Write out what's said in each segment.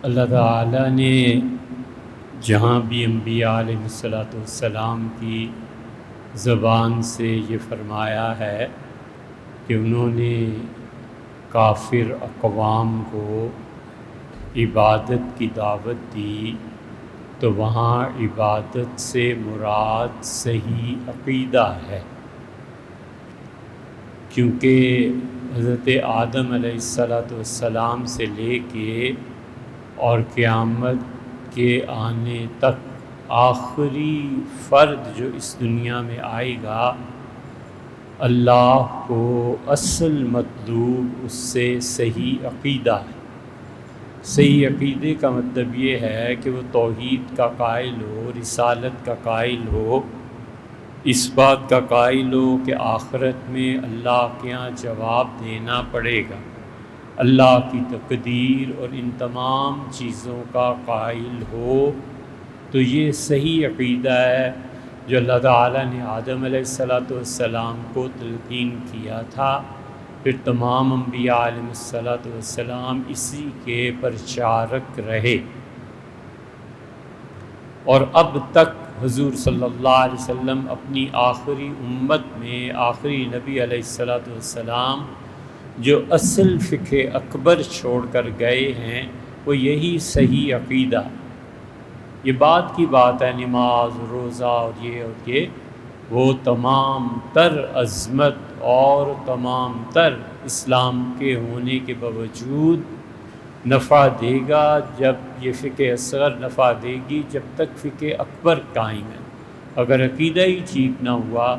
اللہ تعالیٰ نے جہاں بھی انبیاء علیہ السلام کی زبان سے یہ فرمایا ہے کہ انہوں نے کافر اقوام کو عبادت کی دعوت دی، تو وہاں عبادت سے مراد صحیح عقیدہ ہے، کیونکہ حضرت آدم علیہ السلام سے لے کے اور قیامت کے آنے تک آخری فرد جو اس دنیا میں آئے گا، اللہ کو اصل مطلوب اس سے صحیح عقیدہ ہے۔ صحیح عقیدے کا مطلب یہ ہے کہ وہ توحید کا قائل ہو، رسالت کا قائل ہو، اس بات کا قائل ہو کہ آخرت میں اللہ کے یہاں جواب دینا پڑے گا، اللہ کی تقدیر اور ان تمام چیزوں کا قائل ہو۔ تو یہ صحیح عقیدہ ہے جو اللہ تعالیٰ نے آدم علیہ السلام کو تلقین کیا تھا، پھر تمام انبیاء علیہ السلام اسی کے پرچارک رہے، اور اب تک حضور صلی اللہ علیہ وسلم اپنی آخری امت میں آخری نبی علیہ السلام جو اصل فقہ اکبر چھوڑ کر گئے ہیں وہ یہی صحیح عقیدہ۔ یہ بات کی بات ہے، نماز روزہ اور یہ وہ تمام تر عظمت اور تمام تر اسلام کے ہونے کے باوجود نفع دے گا جب یہ فقہ اصغر نفع دے گی جب تک فقہ اکبر قائم ہے۔ اگر عقیدہ ہی ٹھیک نہ ہوا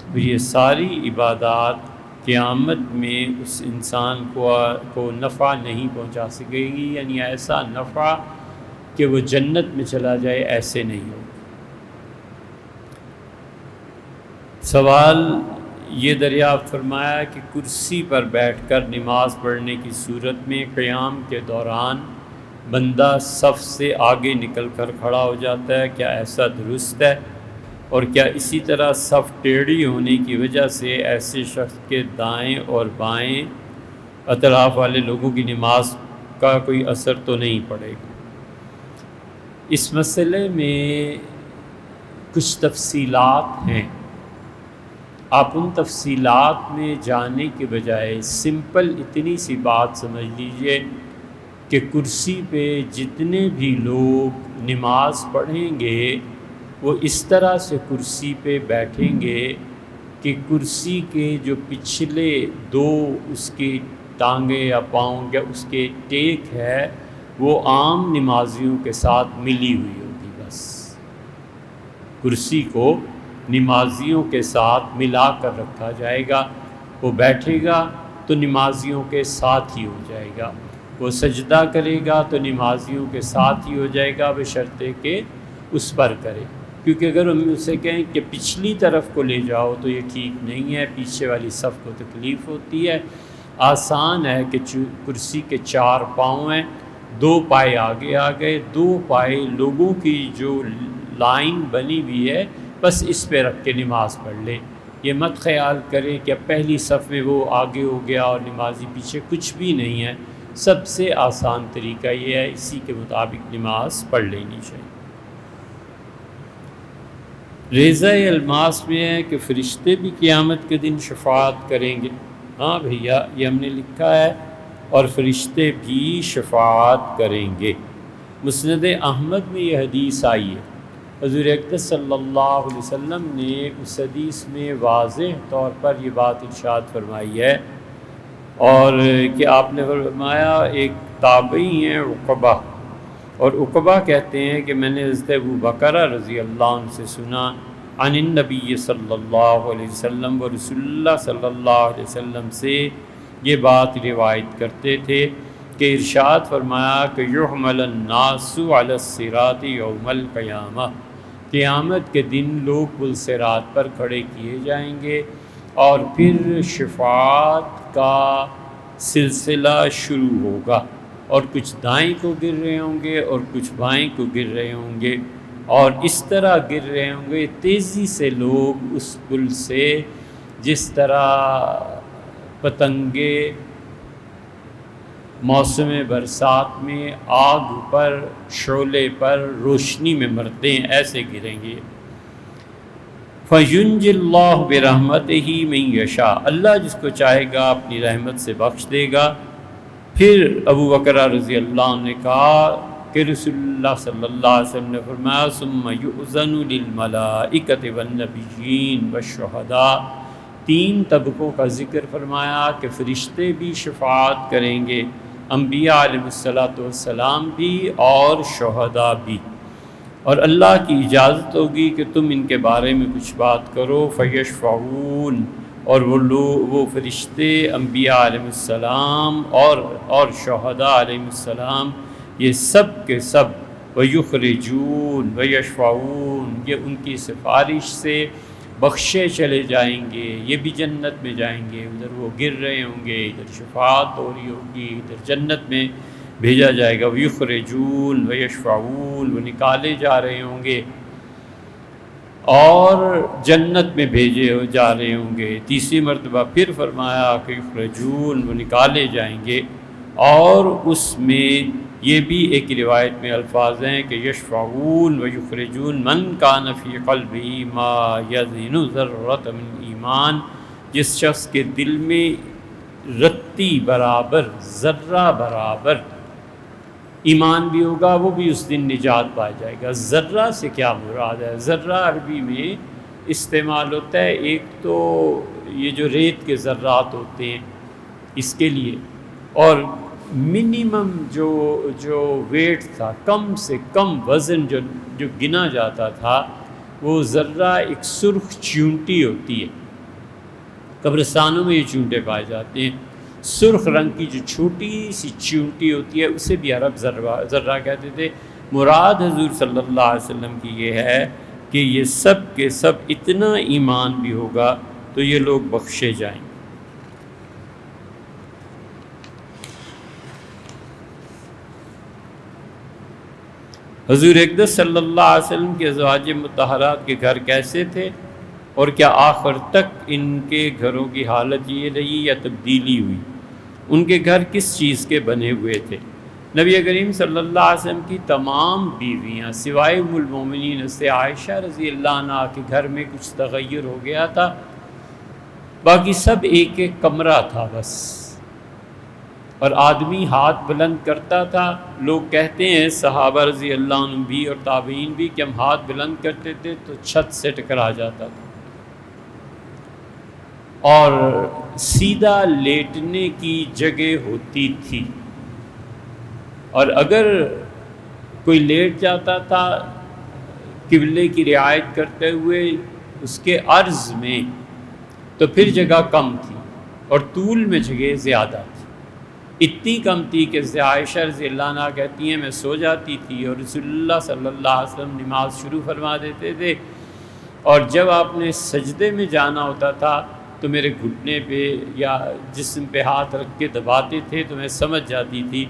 تو یہ ساری عبادات قیامت میں اس انسان کو نفع نہیں پہنچا سکے گی، یعنی ایسا نفع کہ وہ جنت میں چلا جائے، ایسے نہیں ہو۔ سوال یہ دریافت فرمایا کہ کرسی پر بیٹھ کر نماز پڑھنے کی صورت میں قیام کے دوران بندہ صف سے آگے نکل کر کھڑا ہو جاتا ہے، کیا ایسا درست ہے؟ اور کیا اسی طرح صف ٹیڑھی ہونے کی وجہ سے ایسے شخص کے دائیں اور بائیں اطراف والے لوگوں کی نماز کا کوئی اثر تو نہیں پڑے گا؟ اس مسئلے میں کچھ تفصیلات ہیں، آپ ان تفصیلات میں جانے کے بجائے سمپل اتنی سی بات سمجھ لیجئے کہ کرسی پہ جتنے بھی لوگ نماز پڑھیں گے وہ اس طرح سے کرسی پہ بیٹھیں گے کہ کرسی کے جو پچھلے دو اس کی ٹانگیں یا پاؤں یا اس کے ٹیک ہے وہ عام نمازیوں کے ساتھ ملی ہوئی ہوگی، بس کرسی کو نمازیوں کے ساتھ ملا کر رکھا جائے گا، وہ بیٹھے گا تو نمازیوں کے ساتھ ہی ہو جائے گا، وہ سجدہ کرے گا تو نمازیوں کے ساتھ ہی ہو جائے گا، بشرطے کہ اس پر کرے، کیونکہ اگر ہم اسے کہیں کہ پچھلی طرف کو لے جاؤ تو یہ ٹھیک نہیں ہے، پیچھے والی صف کو تکلیف ہوتی ہے۔ آسان ہے کہ کرسی کے 4 پاؤں ہیں، 2 پائے آگے آ گئے، 2 پائے لوگوں کی جو لائن بنی ہوئی ہے بس اس پہ رکھ کے نماز پڑھ لے۔ یہ مت خیال کرے کہ اب پہلی صف میں وہ آگے ہو گیا اور نمازی پیچھے، کچھ بھی نہیں ہے، سب سے آسان طریقہ یہ ہے، اسی کے مطابق نماز پڑھ لینی چاہیے۔ ریزہ الماس میں ہے کہ فرشتے بھی قیامت کے دن شفاعت کریں گے۔ ہاں بھیا، یہ ہم نے لکھا ہے، اور فرشتے بھی شفاعت کریں گے۔ مسند احمد میں یہ حدیث آئی ہے، حضور اقدس صلی اللہ علیہ وسلم نے اس حدیث میں واضح طور پر یہ بات ارشاد فرمائی ہے، اور کہ آپ نے فرمایا ایک تابعی ہیں عقبہ، اور عقبہ کہتے ہیں کہ میں نے حضرت ابوبکر رضی اللہ عنہ سے سنا عن النبی صلی اللہ علیہ وسلم و رسول اللہ صلی اللہ علیہ وسلم سے یہ بات روایت کرتے تھے کہ ارشاد فرمایا کہ یحمل الناس علی الصراط یوم القیامہ، قیامت کے دن لوگ پل صراط پر کھڑے کیے جائیں گے، اور پھر شفاعت کا سلسلہ شروع ہوگا، اور کچھ دائیں کو گر رہے ہوں گے اور کچھ بائیں کو گر رہے ہوں گے، اور اس طرح گر رہے ہوں گے تیزی سے لوگ اس پل سے، جس طرح پتنگے موسم برسات میں آگ پر، شعلے پر، روشنی میں مرتے ہیں، ایسے گریں گے۔ فَيُنْجِ اللَّهُ بِرَحْمَتِهِ مَن يَشَاءُ، اللہ جس کو چاہے گا اپنی رحمت سے بخش دے گا۔ پھر ابو بکر رضی اللہ عنہ نے کہا کہ رسول اللہ صلی اللہ علیہ وسلم نے فرمایا ثم یؤذن للملائکۃ والنبیین والشہداء، تین طبقوں کا ذکر فرمایا کہ فرشتے بھی شفاعت کریں گے، انبیاء علیہ السلام بھی اور شہداء بھی، اور اللہ کی اجازت ہوگی کہ تم ان کے بارے میں کچھ بات کرو۔ فیشفعون، اور وہ فرشتے انبیاء علیہ السلام اور شہداء علیہ السلام، یہ سب کے سب ویخرجون ویشفعون، یہ ان کی سفارش سے بخشے چلے جائیں گے، یہ بھی جنت میں جائیں گے، ادھر وہ گر رہے ہوں گے، ادھر شفاعت ہو رہی ہوگی، ادھر جنت میں بھیجا جائے گا۔ ویخرجون ویشفعون، وہ نکالے جا رہے ہوں گے اور جنت میں بھیجے جا رہے ہوں گے۔ تیسری مرتبہ پھر فرمایا کہ یخرجون، وہ نکالے جائیں گے، اور اس میں یہ بھی ایک روایت میں الفاظ ہیں کہ یشفعون و یخرجون من کان فی قلبہ ما یزن ذرۃ من ایمان، جس شخص کے دل میں رتی برابر، ذرہ برابر ایمان بھی ہوگا، وہ بھی اس دن نجات پا جائے گا۔ ذرہ سے کیا مراد ہے؟ ذرہ عربی میں استعمال ہوتا ہے، ایک تو یہ جو ریت کے ذرات ہوتے ہیں اس کے لیے، اور منیمم جو ویٹ تھا، کم سے کم وزن جو گنا جاتا تھا، وہ ذرہ ایک سرخ چیونٹی ہوتی ہے، قبرستانوں میں یہ چونٹے پائے جاتے ہیں، سرخ رنگ کی جو چھوٹی سی چیونٹی ہوتی ہے اسے بھی عرب ذرہ کہتے تھے۔ مراد حضور صلی اللہ علیہ وسلم کی یہ ہے کہ یہ سب کے سب اتنا ایمان بھی ہوگا تو یہ لوگ بخشے جائیں گے۔ حضور اقدس صلی اللہ علیہ وسلم کے ازواج مطہرات کے گھر کیسے تھے، اور کیا آخر تک ان کے گھروں کی حالت یہ رہی یا تبدیلی ہوئی؟ ان کے گھر کس چیز کے بنے ہوئے تھے؟ نبی کریم صلی اللہ علیہ وسلم کی تمام بیویاں سوائے ام المومنین سے عائشہ رضی اللہ عنہا کے گھر میں کچھ تغیر ہو گیا تھا، باقی سب ایک ایک کمرہ تھا بس، اور آدمی ہاتھ بلند کرتا تھا۔ لوگ کہتے ہیں صحابہ رضی اللہ عنہ بھی اور تابعین بھی کہ ہم ہاتھ بلند کرتے تھے تو چھت سے ٹکرا جاتا تھا، اور سیدھا لیٹنے کی جگہ ہوتی تھی، اور اگر کوئی لیٹ جاتا تھا قبلے کی رعایت کرتے ہوئے اس کے عرض میں تو پھر جگہ کم تھی اور طول میں جگہ زیادہ تھی، اتنی کم تھی کہ عائشہ رضی اللہ عنہ کہتی ہیں میں سو جاتی تھی اور رسول اللہ صلی اللہ علیہ وسلم نماز شروع فرما دیتے تھے، اور جب آپ نے سجدے میں جانا ہوتا تھا تو میرے گھٹنے پہ یا جسم پہ ہاتھ رکھ کے دباتے تھے تو میں سمجھ جاتی تھی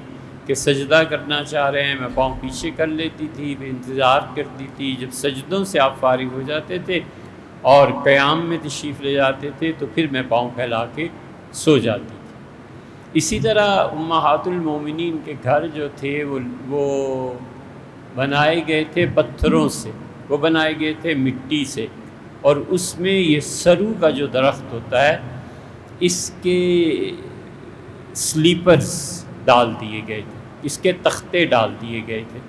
کہ سجدہ کرنا چاہ رہے ہیں، میں پاؤں پیچھے کر لیتی تھی، میں انتظار کرتی تھی، جب سجدوں سے آپ فارغ ہو جاتے تھے اور قیام میں تشریف لے جاتے تھے تو پھر میں پاؤں پھیلا کے سو جاتی تھی۔ اسی طرح امہات المومنین کے گھر جو تھے وہ بنائے گئے تھے پتھروں سے، وہ بنائے گئے تھے مٹی سے، اور اس میں یہ سرو کا جو درخت ہوتا ہے اس کے سلیپرز ڈال دیے گئے تھے، اس کے تختے ڈال دیے گئے تھے۔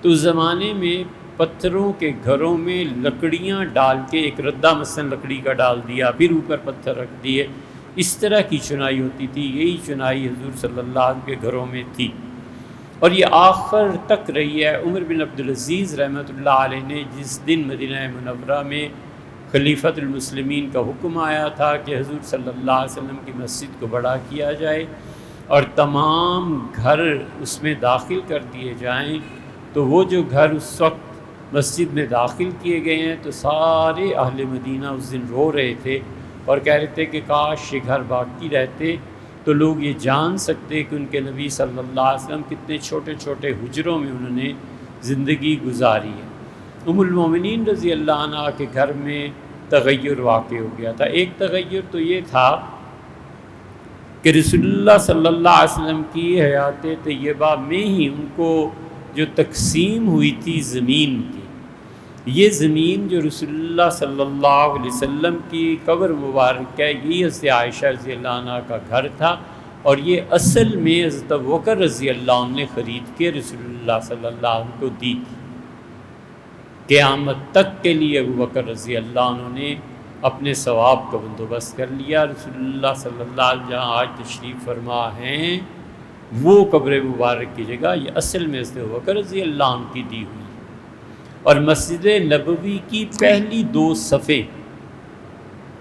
تو اس زمانے میں پتھروں کے گھروں میں لکڑیاں ڈال کے، ایک ردہ مثلا لکڑی کا ڈال دیا، پھر اوپر پتھر رکھ دیے، اس طرح کی چنائی ہوتی تھی۔ یہی چنائی حضور صلی اللہ علیہ وسلم کے گھروں میں تھی، اور یہ آخر تک رہی ہے۔ عمر بن عبدالعزیز رحمۃ اللہ علیہ نے جس دن مدینہ منورہ میں خلیفۃ المسلمین کا حکم آیا تھا کہ حضور صلی اللہ علیہ وسلم کی مسجد کو بڑا کیا جائے اور تمام گھر اس میں داخل کر دیے جائیں، تو وہ جو گھر اس وقت مسجد میں داخل کیے گئے ہیں تو سارے اہل مدینہ اس دن رو رہے تھے اور کہہ رہے تھے کہ کاش یہ گھر باقی رہتے تو لوگ یہ جان سکتے کہ ان کے نبی صلی اللہ علیہ وسلم کتنے چھوٹے چھوٹے حجروں میں انہوں نے زندگی گزاری ہے۔ ام المومنین رضی اللہ عنہ کے گھر میں تغیر واقع ہو گیا تھا۔ ایک تغیر تو یہ تھا کہ رسول اللہ صلی اللہ علیہ وسلم کی حیات طیبہ میں ہی ان کو جو تقسیم ہوئی تھی زمین کی، یہ زمین جو رسول اللہ صلی اللہ علیہ وسلم کی قبر مبارک ہے، یہ حضرت عائشہ رضی اللہ عنہ کا گھر تھا، اور یہ اصل میں حضرت ابوبکر رضی اللہ عنہ نے خرید کے رسول اللہ صلی اللہ علیہ وسلم کو دی تھی۔ قیامت تک کے لیے ابوبکر رضی اللہ عنہ نے اپنے ثواب کا بندوبست کر لیا۔ رسول اللہ صلی اللہ علیہ وسلم جہاں آج تشریف فرما ہیں وہ قبر مبارک کی جگہ یہ اصل میں حضرت ابوبکر رضی اللہ عنہ کی دی ہوئی، اور مسجد نبوی کی پہلی 2 صفیں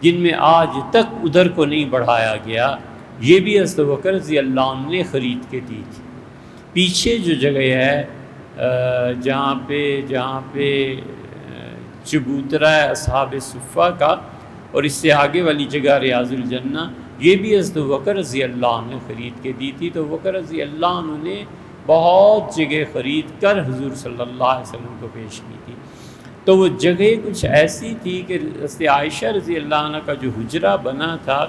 جن میں آج تک ادھر کو نہیں بڑھایا گیا، یہ بھی حضرت ابوبکر رضی اللہ عنہ نے خرید کے دی تھی۔ پیچھے جو جگہ ہے جہاں پہ چبوترا ہے اصحاب صفہ کا، اور اس سے آگے والی جگہ ریاض الجنہ، یہ بھی حضرت ابوبکر رضی اللہ عنہ نے خرید کے دی تھی۔ تو ابوبکر رضی اللہ عنہ نے بہت جگہ خرید کر حضور صلی اللہ علیہ وسلم کو پیش کی تھی۔ تو وہ جگہ کچھ ایسی تھی کہ حضرت عائشہ رضی اللہ عنہ کا جو حجرہ بنا تھا،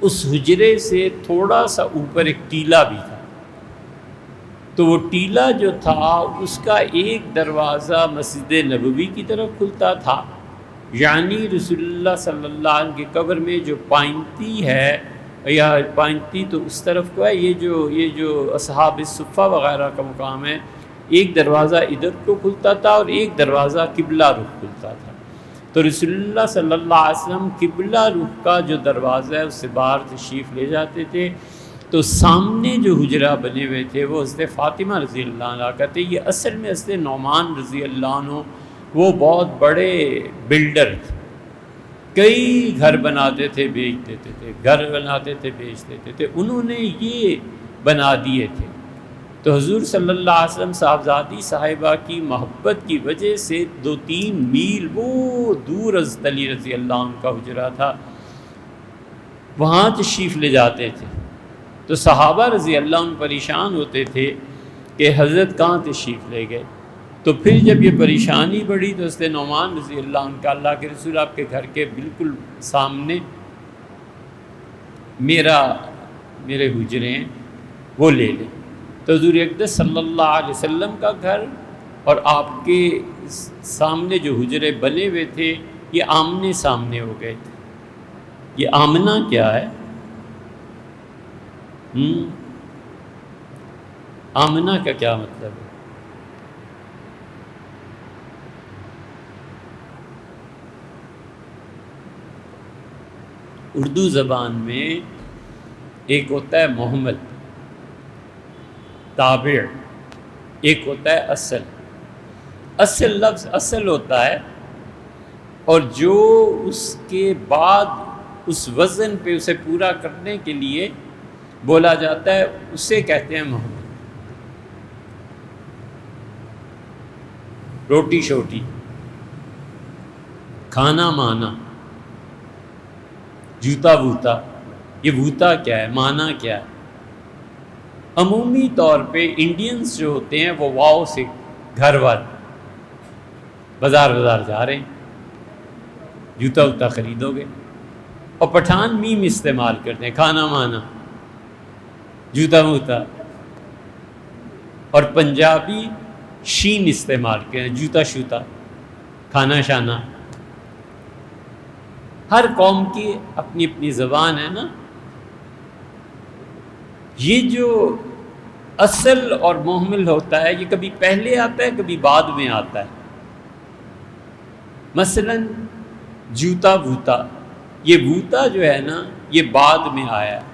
اس حجرے سے تھوڑا سا اوپر ایک ٹیلہ بھی تھا، تو وہ ٹیلہ جو تھا اس کا ایک دروازہ مسجد نبوی کی طرف کھلتا تھا، یعنی رسول اللہ صلی اللہ علیہ وسلم کی قبر میں جو پائنتی ہے، یا پائنتی تو اس طرف کو ہے، یہ جو اصحاب صفہ وغیرہ کا مقام ہے، ایک دروازہ ادھر کو کھلتا تھا اور ایک دروازہ قبلہ رخ کھلتا تھا۔ تو رسول اللہ صلی اللہ علیہ وسلم قبلہ رخ کا جو دروازہ ہے اس سے باہر تشریف لے جاتے تھے، تو سامنے جو حجرہ بنے ہوئے تھے وہ حضرت فاطمہ رضی اللہ عنہ کا تھے۔ یہ اصل میں حضرت نعمان رضی اللہ عنہ وہ بہت بڑے بلڈر تھے، کئی گھر بناتے تھے بیچ دیتے تھے، گھر بناتے تھے بیچ دیتے تھے، انہوں نے یہ بنا دیے تھے۔ تو حضور صلی اللہ علیہ وسلم صاحبزادی صاحبہ کی محبت کی وجہ سے 2-3 میل وہ دور حضرت علی رضی اللہ عنہ کا حجرہ تھا، وہاں تشریف لے جاتے تھے۔ تو صحابہ رضی اللہ عنہ پریشان ہوتے تھے کہ حضرت کہاں تشریف لے گئے۔ تو پھر جب یہ پریشانی بڑھی تو حضرت نعمان رضی اللہ عنہ کا، اللہ کے رسول آپ کے گھر کے بالکل سامنے میرے حجرے ہیں، وہ لے لیں۔ تو حضور اقدس صلی اللہ علیہ وسلم کا گھر اور آپ کے سامنے جو حجرے بنے ہوئے تھے یہ آمنے سامنے ہو گئے تھے۔ یہ آمنہ کیا ہے؟ آمنہ کا کیا مطلب ہے؟ اردو زبان میں ایک ہوتا ہے محمل، تابع، ایک ہوتا ہے اصل۔ اصل لفظ اصل ہوتا ہے، اور جو اس کے بعد اس وزن پہ اسے پورا کرنے کے لیے بولا جاتا ہے اسے کہتے ہیں محمل۔ روٹی شوٹی، کھانا مانا، جوتا بوتا، یہ بوتا کیا ہے، مانا کیا ہے؟ عمومی طور پہ انڈینز جو ہوتے ہیں وہ واؤ سے گھر وال، بازار جا رہے ہیں، جوتا ووتا خریدو گے، اور پٹھان میم استعمال کرتے ہیں، کھانا مانا، جوتا ووتا، اور پنجابی شین استعمال کرتے ہیں، جوتا شوتا، کھانا شانا۔ ہر قوم کی اپنی اپنی زبان ہے نا۔ یہ جو اصل اور محمل ہوتا ہے یہ کبھی پہلے آتا ہے کبھی بعد میں آتا ہے۔ مثلا جوتا بوتا، یہ بوتا جو ہے نا یہ بعد میں آیا ہے،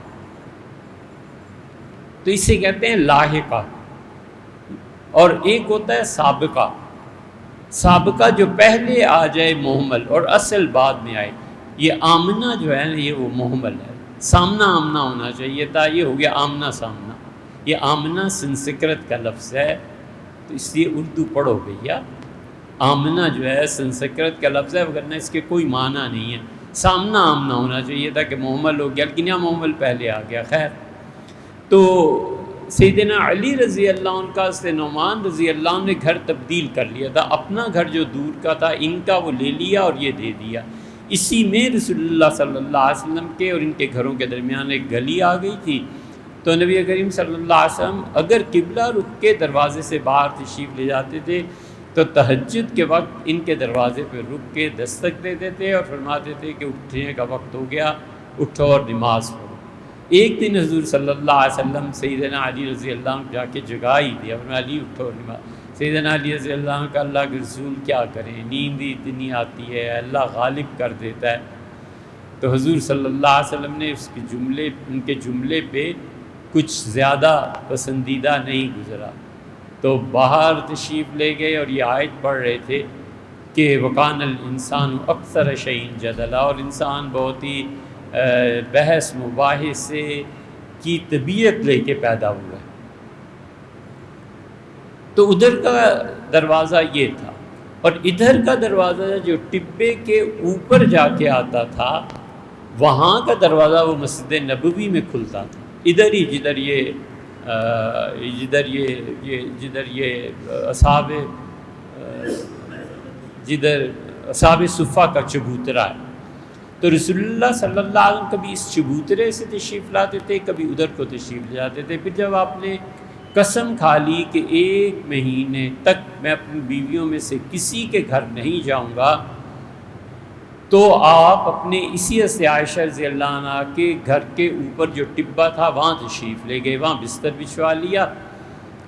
تو اسے کہتے ہیں لاحقہ۔ اور ایک ہوتا ہے سابقہ، سابقہ جو پہلے آ جائے محمل اور اصل بعد میں آئے۔ یہ آمنہ جو ہے نا یہ وہ محمل ہے، سامنا آمنا ہونا چاہیے تھا، یہ ہو گیا آمنا سامنا۔ یہ آمنہ سنسکرت کا لفظ ہے، تو اس لیے اردو پڑھو بھیا۔ آمنہ جو ہے سنسکرت کا لفظ ہے، ورنہ اس کے کوئی معنی نہیں ہے۔ سامنا آمنا ہونا چاہیے تھا کہ محمل ہو گیا، لیکن یہاں محمل پہلے آ گیا۔ خیر، تو سیدنا علی رضی اللہ عنہ کا سے نعمان رضی اللہ عنہ نے گھر تبدیل کر لیا تھا، اپنا گھر جو دور کا تھا ان کا وہ لے لیا اور یہ دے دیا۔ اسی میں رسول اللہ صلی اللہ علیہ وسلم کے اور ان کے گھروں کے درمیان ایک گلی آ گئی تھی، تو نبی کریم صلی اللہ علیہ وسلم اگر قبلہ رخ کے دروازے سے باہر تشریف لے جاتے تھے تو تہجد کے وقت ان کے دروازے پہ رک کے دستک دیتے تھے اور فرماتے تھے کہ اٹھنے کا وقت ہو گیا، اٹھو اور نماز پڑھو۔ ایک دن حضور صلی اللہ علیہ وسلم سیدنا علی رضی اللہ عنہ جا کے جگائی دیا، فرمایا علی اٹھو اور نماز۔ سیدنا علی رضی اللہ عنہ کا اللہ کے رسول کیا کریں، نیند ہی اتنی آتی ہے، اللہ غالب کر دیتا ہے۔ تو حضور صلی اللہ علیہ وسلم نے ان کے جملے پہ کچھ زیادہ پسندیدہ نہیں گزرا، تو باہر تشریف لے گئے اور یہ آیت پڑھ رہے تھے کہ وَقَانَ الْإِنسَانُ أَكْثَرَ شَيْءٍ جَدَلًا، اور انسان بہت ہی بحث مباحثے کی طبیعت لے کے پیدا ہوا ہے۔ تو ادھر کا دروازہ یہ تھا، اور ادھر کا دروازہ جو ٹبے کے اوپر جا کے آتا تھا، وہاں کا دروازہ وہ مسجد نبوی میں کھلتا تھا، ادھر ہی جدھر یہ اصحاب صفہ کا چبوترا ہے۔ تو رسول اللہ صلی اللہ علیہ وسلم کبھی اس چبوترے سے تشریف لاتے تھے، کبھی ادھر کو تشریف لے جاتے تھے۔ پھر جب آپ نے قسم کھا لی کہ 1 مہینے تک میں اپنی بیویوں میں سے کسی کے گھر نہیں جاؤں گا، تو آپ اپنے اسی سے عائشہ رضی اللہ عنہ کے گھر کے اوپر جو ٹبہ تھا وہاں تشریف لے گئے، وہاں بستر بچھوا لیا،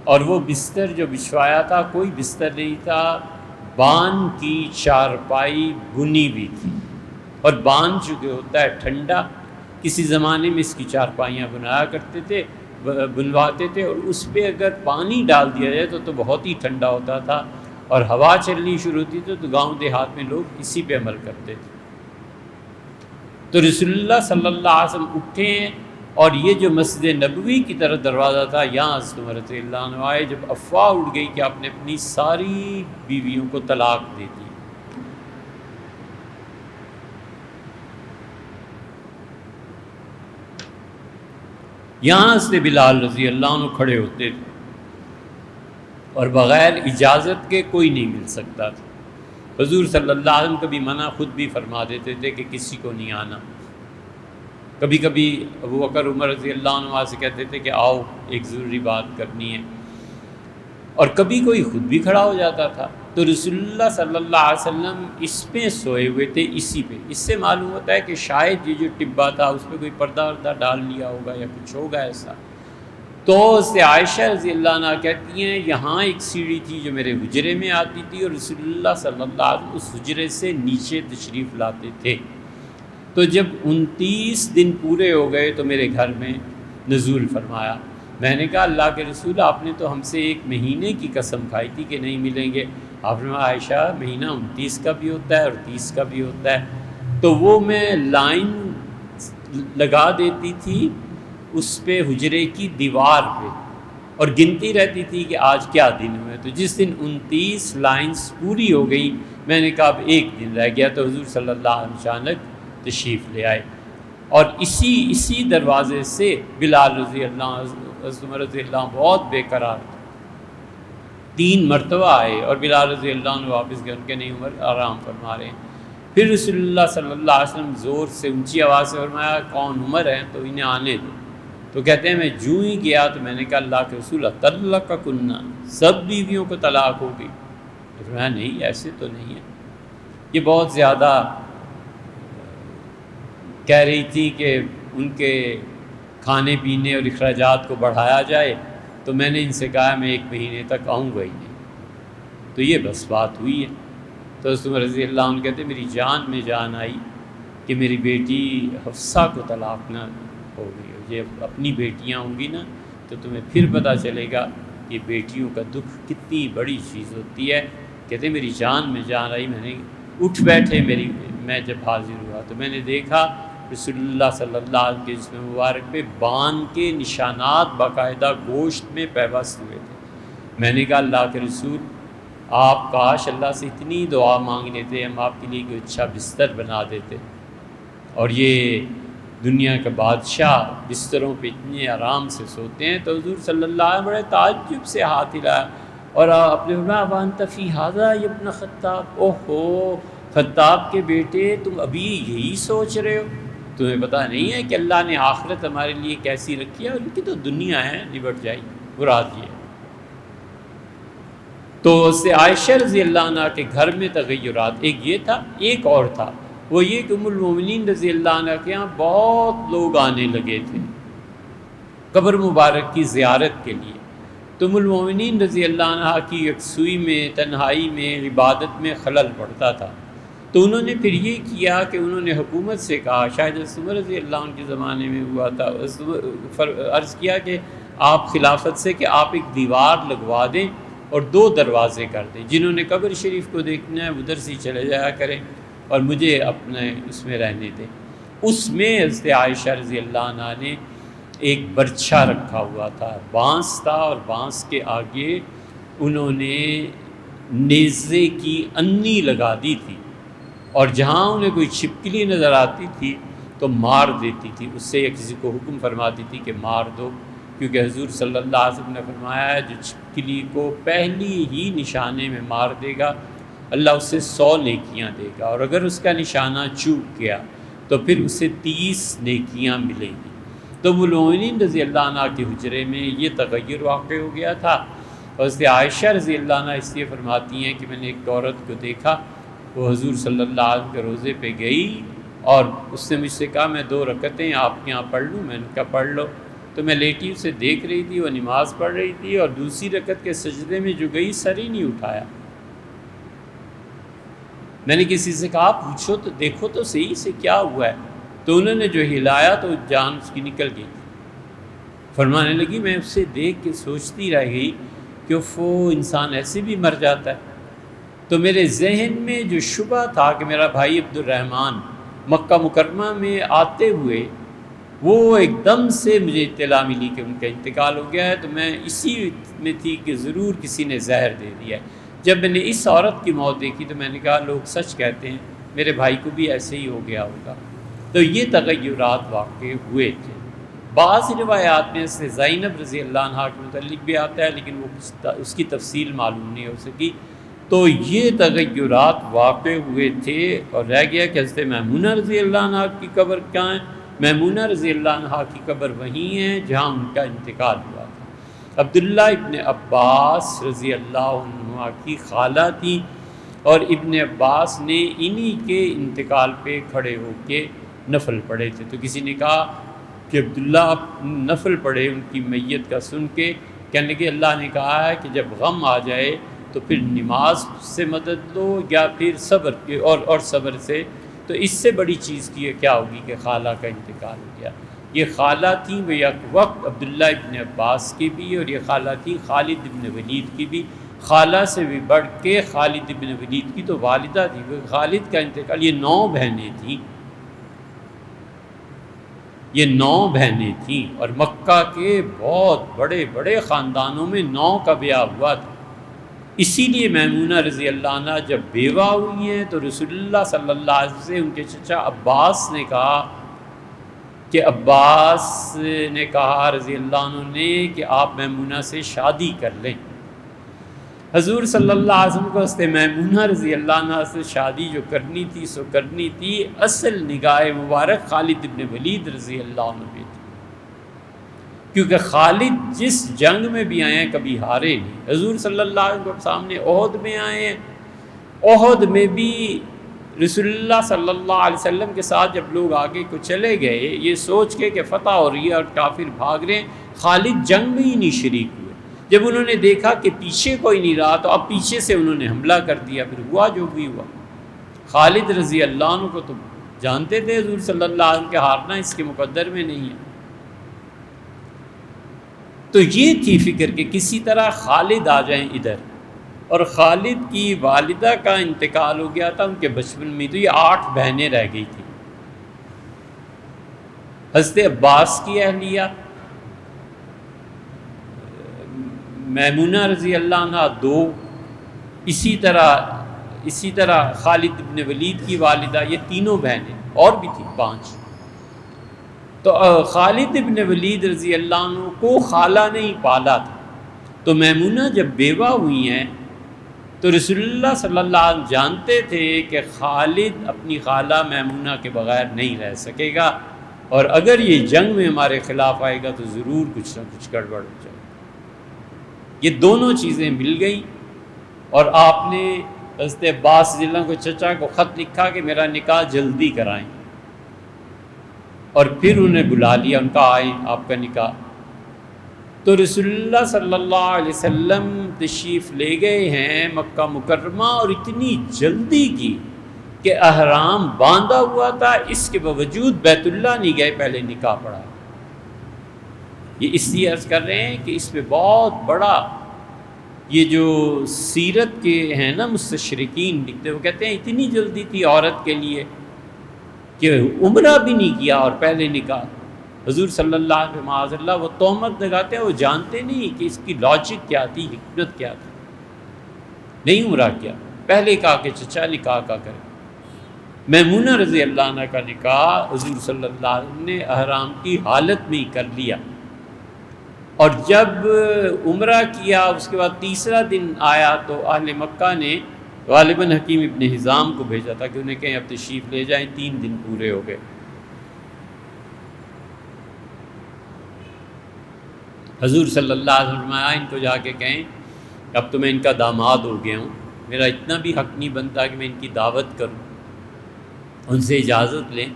اور وہ بستر جو بچھوایا تھا کوئی بستر نہیں تھا، بان کی چارپائی بنی ہوئی تھی، اور بان چونکہ ہوتا ہے ٹھنڈا، کسی زمانے میں اس کی چارپائیاں بنایا کرتے تھے، بنواتے تھے، اور اس پہ اگر پانی ڈال دیا جائے تو بہت ہی ٹھنڈا ہوتا تھا، اور ہوا چلنی شروع ہوتی تھی تو گاؤں دیہات میں لوگ اسی پہ عمل کرتے تھے۔ تو رسول اللہ صلی اللہ علیہ وسلم اٹھے ہیں، اور یہ جو مسجد نبوی کی طرف دروازہ تھا، یہاں حضرت عمر رضی اللہ عنہ آئے جب افواہ اڑ گئی کہ آپ نے اپنی ساری بیویوں کو طلاق دے دی۔ یہاں سے بلال رضی اللہ عنہ کھڑے ہوتے تھے، اور بغیر اجازت کے کوئی نہیں مل سکتا تھا۔ حضور صلی اللہ علیہ وسلم کبھی منع خود بھی فرما دیتے تھے کہ کسی کو نہیں آنا۔ کبھی کبھی ابو بکر عمر رضی اللہ عنہ سے کہتے تھے کہ آؤ ایک ضروری بات کرنی ہے، اور کبھی کوئی خود بھی کھڑا ہو جاتا تھا۔ تو رسول اللہ صلی اللہ علیہ وسلم اس پہ سوئے ہوئے تھے، اسی پہ۔ اس سے معلوم ہوتا ہے کہ شاید یہ جو ٹبہ تھا اس پہ کوئی پردہ وردہ ڈال لیا ہوگا یا کچھ ہوگا ایسا۔ تو اس سے عائشہ رضی اللہ عنہ کہتی ہیں یہاں ایک سیڑھی تھی جو میرے حجرے میں آتی تھی، اور رسول اللہ صلی اللہ علیہ وسلم اس حجرے سے نیچے تشریف لاتے تھے۔ تو جب 29 دن پورے ہو گئے تو میرے گھر میں نزول فرمایا۔ میں نے کہا اللہ کے رسول آپ نے تو ہم سے 1 مہینے کی قسم کھائی تھی کہ نہیں ملیں گے۔ آپ نے عائشہ مہینہ 29 کا بھی ہوتا ہے اور 30 کا بھی ہوتا ہے۔ تو وہ میں لائن لگا دیتی تھی اس پہ حجرے کی دیوار پہ، اور گنتی رہتی تھی کہ آج کیا دن ہوئے۔ تو جس دن 29 لائنز پوری ہو گئی میں نے کہا اب 1 دن رہ گیا، تو حضور صلی اللہ علیہ وسلم اچانک تشریف لے آئے، اور اسی دروازے سے بلال رضی اللہ عنہ رضی اللہ عنہ بہت بے قرار تھے، 3 مرتبہ آئے، اور بلال رضی اللہ عنہ واپس گئے، ان کے نہیں عمر آرام فرما رہے ہیں۔ پھر رسول اللہ صلی اللہ علیہ وسلم زور سے اونچی آواز سے فرمایا کون عمر ہیں تو انہیں آنے دو۔ تو کہتے ہیں میں جو ہی گیا تو میں نے کہا اللہ کے رسول طلقکن، سب بیویوں کو طلاق ہو گئی؟ تو فرمایا نہیں ایسے تو نہیں ہے۔ یہ بہت زیادہ کہہ رہی تھی کہ ان کے کھانے پینے اور اخراجات کو بڑھایا جائے، تو میں نے ان سے کہا میں 1 مہینے تک آؤں گا ہی نہیں۔ تو یہ بس بات ہوئی ہے۔ تو حضرت عمر رضی اللہ عنہ کہتے میری جان میں جان آئی کہ میری بیٹی حفصہ کو طلاق نہ ہو گئی، یہ اپنی بیٹیاں ہوں گی نا تو تمہیں پھر پتہ چلے گا کہ بیٹیوں کا دکھ کتنی بڑی چیز ہوتی ہے۔ کہتے میری جان میں جان آئی، میں نے اٹھ بیٹھے، میں جب حاضر ہوا تو میں نے دیکھا رسول اللہ صلی اللہ علیہ وسلم کے جسم مبارک پہ بان کے نشانات باقاعدہ گوشت میں پیوست ہوئے تھے۔ میں نے کہا اللہ کے رسول آپ کاش اللہ سے اتنی دعا مانگ لیتے، ہم آپ کے لیے کوئی اچھا بستر بنا دیتے، اور یہ دنیا کا بادشاہ بستروں پہ اتنے آرام سے سوتے ہیں۔ تو حضور صلی اللہ علیہ وسلم بڑے تعجب سے ہاتھ ہلایا، اور اپنے فرمایا وانت فی ھذا یا ابن خطاب، اوہ خطاب کے بیٹے تم ابھی یہی سوچ رہے ہو؟ تمہیں پتہ نہیں ہے کہ اللہ نے آخرت ہمارے لیے کیسی رکھی ہے؟ اور ان کی تو دنیا ہے، نبٹ جائے گی۔ مراد یہ ہے تو اس سے عائشہ رضی اللہ عنہ کے گھر میں تغیرات، ایک یہ تھا، ایک اور تھا، وہ یہ کہ ام المومنین رضی اللہ عنہ کے یہاں بہت لوگ آنے لگے تھے قبر مبارک کی زیارت کے لیے۔ تو ام المومنین رضی اللہ عنہ کی یکسوئی میں، تنہائی میں، عبادت میں خلل پڑتا تھا، تو انہوں نے پھر یہ کیا کہ انہوں نے حکومت سے کہا، شاید عمر رضی اللہ عنہ کے زمانے میں ہوا تھا، عرض کیا کہ آپ خلافت سے کہ آپ ایک دیوار لگوا دیں اور 2 دروازے کر دیں، جنہوں نے قبر شریف کو دیکھنا ہے ادھر سے چلے جایا کریں اور مجھے اپنے اس میں رہنے دیں۔ اس میں حضرت عائشہ رضی اللہ عنہ نے ایک برچھا رکھا ہوا تھا، بانس تھا، اور بانس کے آگے انہوں نے نیزے کی انی لگا دی تھی، اور جہاں انہیں کوئی چھپکلی نظر آتی تھی تو مار دیتی تھی، اس سے یا کسی کو حکم فرماتی تھی کہ مار دو، کیونکہ حضور صلی اللہ علیہ وسلم نے فرمایا ہے جو چھپکلی کو پہلی ہی نشانے میں مار دے گا اللہ اسے 100 نیکیاں دے گا، اور اگر اس کا نشانہ چوک گیا تو پھر اسے 30 نیکیاں ملیں گی۔ تو مومنین رضی اللہ عنہ کے حجرے میں یہ تغیر واقع ہو گیا تھا، اور حضرت عائشہ رضی اللہ عنہ اس لیے فرماتی ہیں کہ میں نے ایک عورت کو دیکھا، وہ حضور صلی اللہ علیہ وسلم کے روضے پہ گئی اور اس نے مجھ سے کہا میں 2 رکعتیں آپ کے یہاں پڑھ لوں؟ میں نے کہا پڑھ لو۔ تو میں لیٹی اسے دیکھ رہی تھی، وہ نماز پڑھ رہی تھی، اور دوسری رکعت کے سجدے میں جو گئی سر ہی نہیں اٹھایا۔ میں نے کسی سے کہا پوچھو تو دیکھو تو صحیح سے کیا ہوا ہے، تو انہوں نے جو ہلایا تو جان اس کی نکل گئی۔ فرمانے لگی میں اس سے دیکھ کے سوچتی رہ گئی کہ وہ انسان ایسے بھی مر جاتا ہے۔ تو میرے ذہن میں جو شبہ تھا کہ میرا بھائی عبد الرحمن مکہ مکرمہ میں آتے ہوئے وہ ایک دم سے مجھے اطلاع ملی کہ ان کا انتقال ہو گیا ہے، تو میں اسی میں تھی کہ ضرور کسی نے زہر دے دیا ہے۔ جب میں نے اس عورت کی موت دیکھی تو میں نے کہا لوگ سچ کہتے ہیں، میرے بھائی کو بھی ایسے ہی ہو گیا ہوگا۔ تو یہ تغیرات واقع ہوئے تھے۔ بعض روایات میں سے زینب رضی اللہ عنہ کے متعلق بھی آتا ہے، لیکن وہ اس کی تفصیل معلوم نہیں ہو سکی۔ تو یہ تغیرات واقع ہوئے تھے، اور رہ گیا کہ حضرت میمونہ رضی اللہ عنہ کی قبر کہاں ہے؟ میمونہ رضی اللہ عنہ کی قبر وہیں ہے جہاں ان کا انتقال ہوا تھا۔ عبداللہ ابن عباس رضی اللہ عنہ کی خالہ تھی، اور ابن عباس نے انہی کے انتقال پہ کھڑے ہو کے نفل پڑھے تھے۔ تو کسی نے کہا کہ عبداللہ نفل پڑھے ان کی میت کا سن کے، کہنے لگے اللہ نے کہا ہے کہ جب غم آ جائے تو پھر نماز سے مدد لو یا پھر صبر کے اور صبر سے، تو اس سے بڑی چیز کی کیا ہوگی کہ خالہ کا انتقال ہو گیا۔ یہ خالہ تھیں وہ یک وقت عبداللہ ابن عباس کی بھی، اور یہ خالہ تھی خالد ابن ولید کی بھی۔ خالہ سے بھی بڑھ کے خالد ابن ولید کی تو والدہ تھی، وہ خالد کا انتقال، یہ 9 بہنیں تھیں، یہ 9 بہنیں تھیں، اور مکہ کے بہت بڑے بڑے خاندانوں میں 9 کا بیاہ ہوا تھا۔ اسی لیے میمونہ رضی اللہ عنہ جب بیوہ ہوئی ہیں تو رسول اللہ صلی اللہ علیہ وسلم سے ان کے چچا عباس نے کہا کہ عباس نے کہا رضی اللہ عنہ نے کہ آپ میمونہ سے شادی کر لیں۔ حضور صلی اللہ علیہ وسلم کو حضرت میمونہ رضی اللہ عنہ سے شادی جو کرنی تھی سو کرنی تھی، اصل نگاہ مبارک خالد ابن ولید رضی اللہ عنہ پہ تھی، کیونکہ خالد جس جنگ میں بھی آئے ہیں کبھی ہارے نہیں۔ حضور صلی اللہ علیہ وسلم کے سامنے احد میں آئے ہیں، احد میں بھی رسول اللہ صلی اللہ علیہ وسلم کے ساتھ جب لوگ آگے کو چلے گئے یہ سوچ کے کہ فتح ہو رہی ہے اور کافر بھاگ رہے ہیں، خالد جنگ میں ہی نہیں شریک ہوئے۔ جب انہوں نے دیکھا کہ پیچھے کوئی نہیں رہا تو اب پیچھے سے انہوں نے حملہ کر دیا، پھر ہوا جو بھی ہوا۔ خالد رضی اللہ عنہ کو تو جانتے تھے حضور صلی اللہ علیہ وسلم کے ہارنا اس کے مقدر میں نہیں ہے۔ تو یہ تھی فکر کہ کسی طرح خالد آ جائیں ادھر، اور خالد کی والدہ کا انتقال ہو گیا تھا ان کے بچپن میں، تو یہ 8 بہنیں رہ گئی تھیں۔ حضرت عباس کی اہلیہ میمونہ رضی اللہ عنہ 2، اسی طرح خالد ابن ولید کی والدہ، یہ تینوں بہنیں، اور بھی تھی 5۔ تو خالد ابن ولید رضی اللہ عنہ کو خالہ نے ہی پالا تھا، تو میمونہ جب بیوہ ہوئی ہیں تو رسول اللہ صلی اللہ علیہ وسلم جانتے تھے کہ خالد اپنی خالہ میمونہ کے بغیر نہیں رہ سکے گا، اور اگر یہ جنگ میں ہمارے خلاف آئے گا تو ضرور کچھ نہ کچھ گڑبڑ ہو جائے گی۔ یہ دونوں چیزیں مل گئیں، اور آپ نے حضرت عباس رضی اللہ عنہ کو چچا کو خط لکھا کہ میرا نکاح جلدی کرائیں، اور پھر انہیں بلا لیا، ان کا آئیں آپ کا نکاح۔ تو رسول اللہ صلی اللہ علیہ وسلم تشریف لے گئے ہیں مکہ مکرمہ، اور اتنی جلدی کی کہ احرام باندھا ہوا تھا، اس کے باوجود بیت اللہ نہیں گئے، پہلے نکاح پڑھا۔ یہ اس لیے عرض کر رہے ہیں کہ اس پہ بہت بڑا، یہ جو سیرت کے ہیں نا مستشرقین لکھتے، وہ کہتے ہیں اتنی جلدی تھی عورت کے لیے کہ عمرہ بھی نہیں کیا اور پہلے نکاح۔ حضور صلی اللہ علیہ وسلم معاذ اللہ وہ تہمت لگاتے ہیں، وہ جانتے نہیں کہ اس کی لاجک کیا تھی، حکمت کیا تھی۔ نہیں عمرہ کیا، پہلے کہا کہ چچا نکاح کا کرے۔ میمونہ رضی اللہ عنہ کا نکاح حضور صلی اللہ علیہ وسلم نے احرام کی حالت میں ہی کر لیا، اور جب عمرہ کیا اس کے بعد تیسرا دن آیا تو اہل مکہ نے غالباً حکیم ابن حزام کو بھیجا تھا کہ انہیں کہیں اب تشریف لے جائیں، 3 دن پورے ہو گئے۔ حضور صلی اللہ علیہ وسلم فرمایا ان کو جا کے کہیں اب تو میں ان کا داماد ہو گیا ہوں، میرا اتنا بھی حق نہیں بنتا کہ میں ان کی دعوت کروں، ان سے اجازت لیں،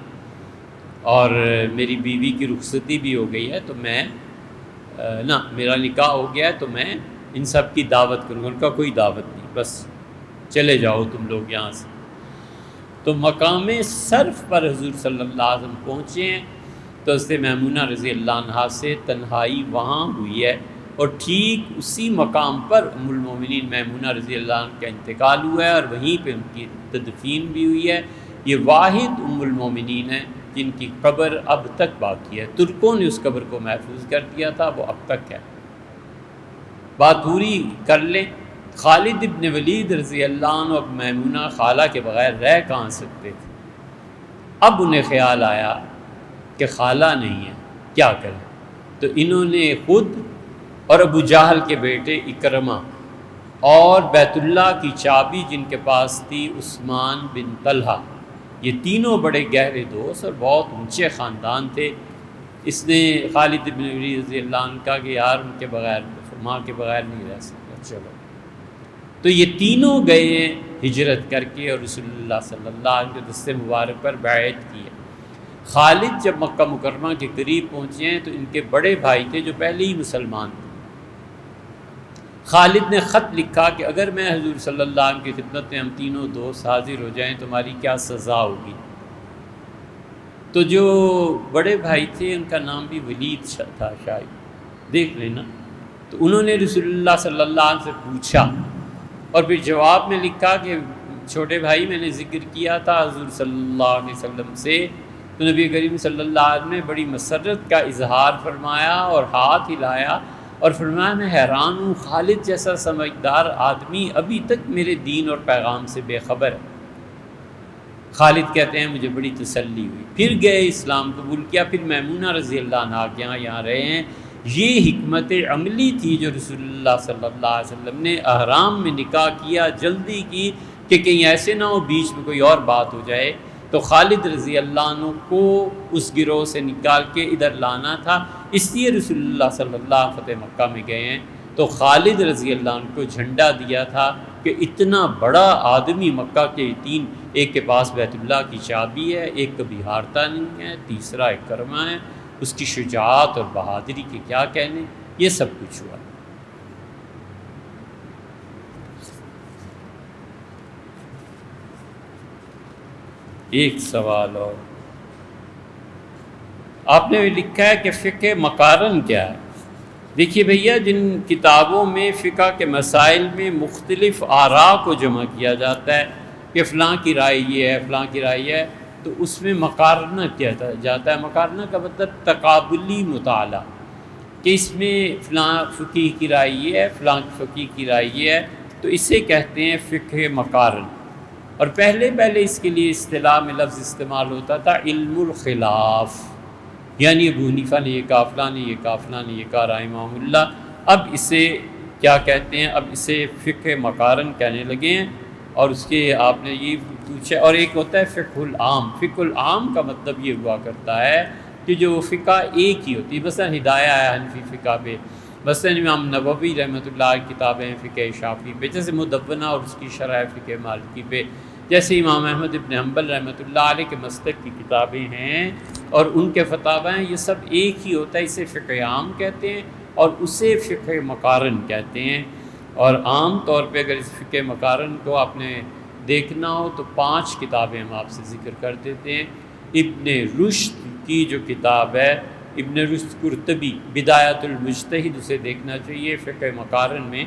اور میری بیوی کی رخصتی بھی ہو گئی ہے، تو میں نہ میرا نکاح ہو گیا ہے تو میں ان سب کی دعوت کروں گا۔ ان کا کوئی دعوت نہیں، بس چلے جاؤ تم لوگ یہاں سے۔ تو مقام صرف پر حضور صلی اللہ علیہ وسلم پہنچے ہیں، تو حضرت میمونہ رضی اللہ عنہا سے تنہائی وہاں ہوئی ہے، اور ٹھیک اسی مقام پر ام المومنین میمونہ رضی اللہ عنہ کا انتقال ہوا ہے، اور وہیں پہ ان کی تدفین بھی ہوئی ہے۔ یہ واحد ام المومنین ہیں جن کی قبر اب تک باقی ہے، ترکوں نے اس قبر کو محفوظ کر دیا تھا، وہ اب تک ہے۔ بات پوری کر لیں، خالد ابن ولید رضی اللہ عنہ اب میمونہ خالہ کے بغیر رہ کہاں سکتے تھے؟ اب انہیں خیال آیا کہ خالہ نہیں ہے، کیا کریں؟ تو انہوں نے خود اور ابو جہل کے بیٹے اکرمہ اور بیت اللہ کی چابی جن کے پاس تھی عثمان بن طلحہ، یہ تینوں بڑے گہرے دوست اور بہت اونچے خاندان تھے۔ اس نے خالد بن ولید رضی اللہ عنہ کہا کہ یار ان کے بغیر، ماں کے بغیر نہیں رہ سکتا، چلو۔ تو یہ تینوں گئے ہیں ہجرت کر کے، اور رسول اللہ صلی اللہ علیہ وسلم کے دست مبارک پر بیعت کی ہے۔ خالد جب مکہ مکرمہ کے قریب پہنچے ہیں تو ان کے بڑے بھائی تھے جو پہلے ہی مسلمان تھے۔ خالد نے خط لکھا کہ اگر میں حضور صلی اللہ علیہ وسلم کی خدمت میں ہم تینوں دوست حاضر ہو جائیں تو ہماری کیا سزا ہوگی؟ تو جو بڑے بھائی تھے ان کا نام بھی ولید تھا، شاید دیکھ لینا، تو انہوں نے رسول اللہ صلی اللہ علیہ وسلم سے پوچھا، اور پھر جواب میں لکھا کہ چھوٹے بھائی میں نے ذکر کیا تھا حضور صلی اللہ علیہ وسلم سے، تو نبی کریم صلی اللہ علیہ وسلم نے بڑی مسرت کا اظہار فرمایا اور ہاتھ ہلایا اور فرمایا میں حیران ہوں، خالد جیسا سمجھدار آدمی ابھی تک میرے دین اور پیغام سے بے خبر ہے۔ خالد کہتے ہیں مجھے بڑی تسلی ہوئی، پھر گئے اسلام قبول کیا، پھر میمونہ رضی اللہ عنہا کے یہاں رہے ہیں۔ یہ حکمت عملی تھی جو رسول اللہ صلی اللہ علیہ وسلم نے احرام میں نکاح کیا، جلدی کی کہ کہیں ایسے نہ ہو بیچ میں کوئی اور بات ہو جائے۔ تو خالد رضی اللہ عنہ کو اس گروہ سے نکال کے ادھر لانا تھا، اس لیے رسول اللہ صلی اللہ علیہ وسلم فتح مکہ میں گئے ہیں۔ تو خالد رضی اللہ عنہ کو جھنڈا دیا تھا کہ اتنا بڑا آدمی مکہ کے تین، ایک کے پاس بیت اللہ کی چابی ہے، ایک کبھی ہارتا نہیں ہے، تیسرا اکرمہ ہے، اس کی شجاعت اور بہادری کے کیا کہنے، یہ سب کچھ ہوا۔ ایک سوال اور آپ نے لکھا ہے کہ فقہ مقارن کیا ہے؟ دیکھیے بھیا، جن کتابوں میں فقہ کے مسائل میں مختلف آراء کو جمع کیا جاتا ہے کہ فلاں کی رائے یہ ہے، فلاں کی رائے یہ ہے، تو اس میں مقارنہ کیا جاتا ہے۔ مقارنہ کا مطلب تقابلی مطالعہ، کہ اس میں فلاں فقیہ کی رائے یہ ہے، فلاں فقیہ کی رائے یہ ہے، تو اسے کہتے ہیں فقہ مقارن۔ اور پہلے اس کے لیے اصطلاح میں لفظ استعمال ہوتا تھا علم الخلاف، یعنی ابو حنیفہ نے یہ کہا، فلاں نے یہ کہا، فلاں نے یہ کہا رحمہ اللہ۔ اب اسے کیا کہتے ہیں، اب اسے فقہ مقارن کہنے لگے ہیں، اور اس کے آپ نے یہ پوچھا۔ اور ایک ہوتا ہے فقہ العام۔ فقہ العام کا مطلب یہ ہوا کرتا ہے کہ جو فقہ ایک ہی ہوتی ہے، مثلا ہدایہ ہے حنفی فقہ پہ، مثلا امام نووی رحمۃ اللہ کی کتابیں ہیں فقہ شافعی پہ، جیسے مدونہ اور اس کی شرح فقہ مالکی پہ، جیسے امام احمد ابن حنبل رحمۃ اللہ علیہ کے مسلک کی کتابیں ہیں اور ان کے فتاوی ہیں، یہ سب ایک ہی ہوتا ہے، اسے فقہ عام کہتے ہیں اور اسے فقہ مقارن کہتے ہیں۔ اور عام طور پہ اگر اس فقہ مقارن کو آپ نے دیکھنا ہو تو 5 کتابیں ہم آپ سے ذکر کر دیتے ہیں۔ ابن رشد کی جو کتاب ہے، ابن رشد قرطبی بدایت المجتہد، اسے دیکھنا چاہیے، فقہ مقارن میں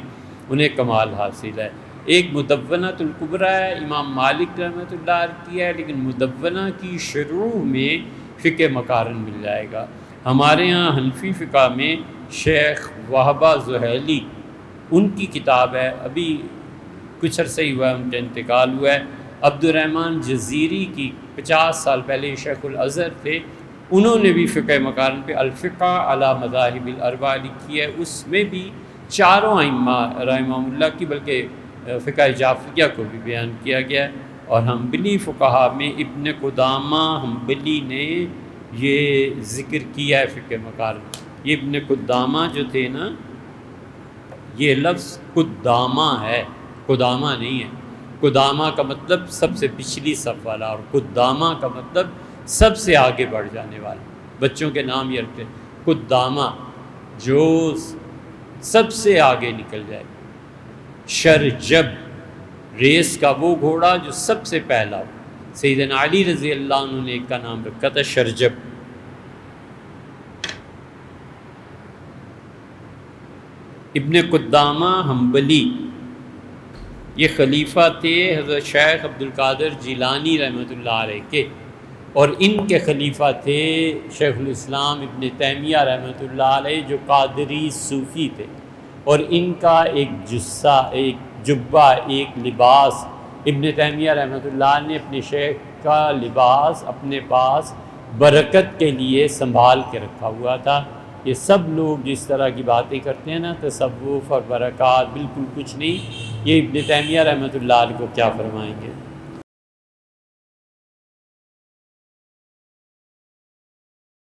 انہیں کمال حاصل ہے۔ ایک مدونۃ الکبریٰ ہے، امام مالک رحمۃ اللہ علیہ کی ہے، لیکن مدونہ کی شروع میں فقہ مقارن مل جائے گا۔ ہمارے ہاں حنفی فقہ میں شیخ وہبہ زحیلی ان کی کتاب ہے، ابھی کچھ عرصہ ہی ہوا ہے ان کا انتقال ہوا ہے۔ عبد الرحمن جزیری کی 50 سال پہلے شیخ الازہر تھے، انہوں نے بھی فقہ مقارن پہ الفقہ علی مذاہب الاربعہ لکھی ہے، اس میں بھی چاروں ائمہ رحمہم اللہ کی، بلکہ فقہ جعفریہ کو بھی بیان کیا گیا ہے۔ اور حنبلی فقہا میں ابن قدامہ حنبلی نے یہ ذکر کیا ہے فقہ مقارن۔ یہ ابن قدامہ جو تھے نا، یہ لفظ قدامہ ہے، قدامہ نہیں ہے۔ قدامہ کا مطلب سب سے پچھلی صف والا، اور قدامہ کا مطلب سب سے آگے بڑھ جانے والا۔ بچوں کے نام یہ رکھتے ہیں، قدامہ جو سب سے آگے نکل جائے۔ شرجب ریس کا وہ گھوڑا جو سب سے پہلا ہو۔ سیدنا علی رضی اللہ عنہ نے ایک کا نام رکھا تھا شرجب۔ ابن قدامہ حنبلی یہ خلیفہ تھے حضرت شیخ عبد القادر جیلانی رحمۃ اللہ علیہ کے، اور ان کے خلیفہ تھے شیخ الاسلام ابن تیمیہ رحمۃ اللہ علیہ، جو قادری صوفی تھے، اور ان کا ایک جسہ، ایک جبہ، ایک لباس ابن تیمیہ رحمۃ اللہ علیہ نے اپنے شیخ کا لباس اپنے پاس برکت کے لیے سنبھال کے رکھا ہوا تھا۔ یہ سب لوگ جس طرح کی باتیں کرتے ہیں نا، تصوف اور برکات، بالکل کچھ نہیں، یہ ابن تیمیہ رحمۃ اللہ علیہ کو کیا فرمائیں گے۔